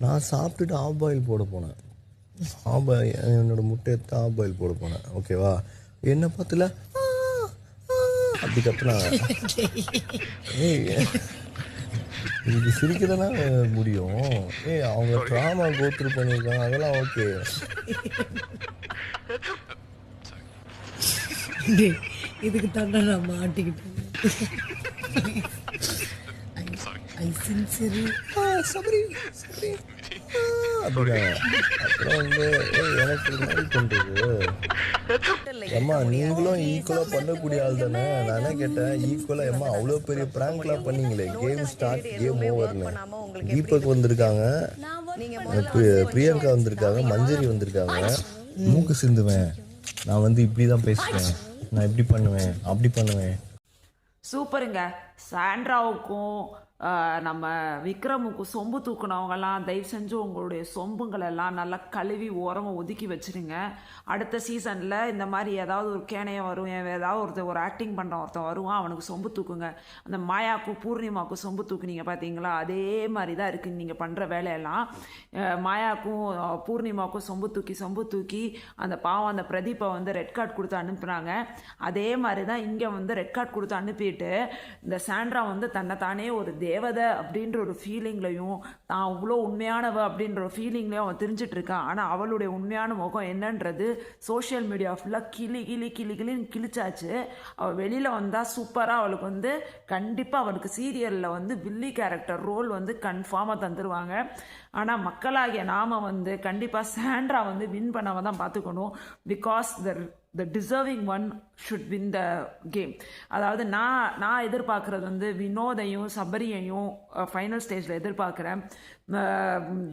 நான் சாப்பிட்டுட்டு half boil போட போனேன். ஆஃப் பாயில் என்னோட முட்டை எடுத்து ஆஃப் பாயில் போட போனேன். ஓகேவா? என்ன பார்த்துல அப்படி கத்துனாங்க. ஏய் இதுக்கு சிரிக்க தானே முடியும். அவங்க ட்ராமா கோத்ரூ பண்ணியிருக்காங்க, அதெல்லாம் ஓகே. இதுக்கு தாண்டா நான் மாட்டிக்கிட்டேன். அப்புறம் வந்து எனக்கு மாதிரி பண்றது. அம்மா நீங்களும் ஈக்குவலா பண்ணக்கூடிய ஆள் தானே. நானே கேட்டேன் ஈக்குவலா அம்மா அவ்வளோ பெரிய பிராங்க்லாம் பண்ணீங்களே, கேம் ஸ்டார்ட் கேம் ஓவர்னு. தீபக் வந்திருக்காங்க, பிரியங்கா வந்திருக்காங்க, மஞ்சரி வந்திருக்காங்க. மூக்கு சிந்துவேன், நான் வந்து இப்படிதான் பேசுவேன், நான் இப்படி பண்ணுவேன் அப்படி பண்ணுவேன். சூப்பருங்க. சாண்ட்ராவுக்கும் நம்ம விக்ரமுக்கும் சொம்பு தூக்குனவங்கெல்லாம் தயவு செஞ்சு உங்களுடைய சொம்புங்களெல்லாம் நல்லா கழுவி ஓரமாக ஒதுக்கி வச்சுருங்க. அடுத்த சீசனில் இந்த மாதிரி ஏதாவது ஒரு கேனையை வரும், ஏதாவது ஒரு ஆக்டிங் பண்ணுற ஒருத்தன் வருவான், அவனுக்கு சொம்பு தூக்குங்க. அந்த மாயாவுக்கும் பூர்ணிமாவுக்கும் சொம்பு தூக்குனீங்க பார்த்தீங்களா, அதே மாதிரி தான் இருக்குது நீங்கள் பண்ணுற வேலையெல்லாம். மாயாவுக்கும் பூர்ணிமாவுக்கும் சொம்பு தூக்கி அந்த பாவம் அந்த பிரதீப்பை வந்து ரெட் கார்டு கொடுத்து அனுப்புனாங்க. அதே மாதிரி தான் இங்கே வந்து ரெட் கார்டு கொடுத்து அனுப்பிட்டு இந்த சாண்ட்ரா வந்து தன்னைத்தானே ஒரு தேவதை அப்படின்ற ஒரு ஃபீலிங்லையும் தான் அவ்வளோ உண்மையானவ அப்படின்ற ஒரு ஃபீலிங்லையும் அவன் தெரிஞ்சிட்டு இருக்கான். ஆனால் அவளுடைய உண்மையான முகம் என்னன்றது சோஷியல் மீடியா ஃபுல்லாக கிளின்னு கிழிச்சாச்சு. அவள் வெளியில் வந்தால் சூப்பராக அவளுக்கு வந்து கண்டிப்பாக அவளுக்கு சீரியலில் வந்து வில்லி கேரக்டர் ரோல் வந்து கன்ஃபார்மாக தந்துடுவாங்க. ஆனால் மக்களாகிய நாம் வந்து கண்டிப்பாக சாண்ட்ரா வந்து வின் பண்ணாம தான் பார்த்துக்கணும். Because the deserving one should win the game. அதாவது நான் எதிர்பார்க்குறது வந்து வினோதையும் சபரியையும் ஃபைனல் ஸ்டேஜில் எதிர்பார்க்குறேன்.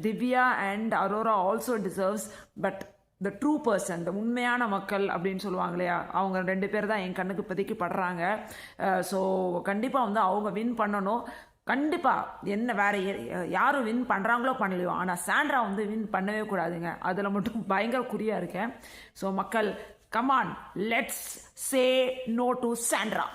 Divya and Arora also deserves, but the true person, the உண்மையான மக்கள் அப்படின்னு சொல்லுவாங்க இல்லையா, அவங்க 2 பேர் தான் என் கண்ணுக்கு இப்போதைக்கு படுறாங்க. ஸோ கண்டிப்பாக வந்து அவங்க வின் பண்ணணும். கண்டிப்பாக என்ன வேற யாரும் வின் பண்ணுறாங்களோ பண்ணலையோ, ஆனால் சாண்ட்ரா வந்து வின் பண்ணவே கூடாதுங்க. அதில் மட்டும் பயங்கர குறியாக இருக்கேன். ஸோ மக்கள், come on, let's say no to Sandra.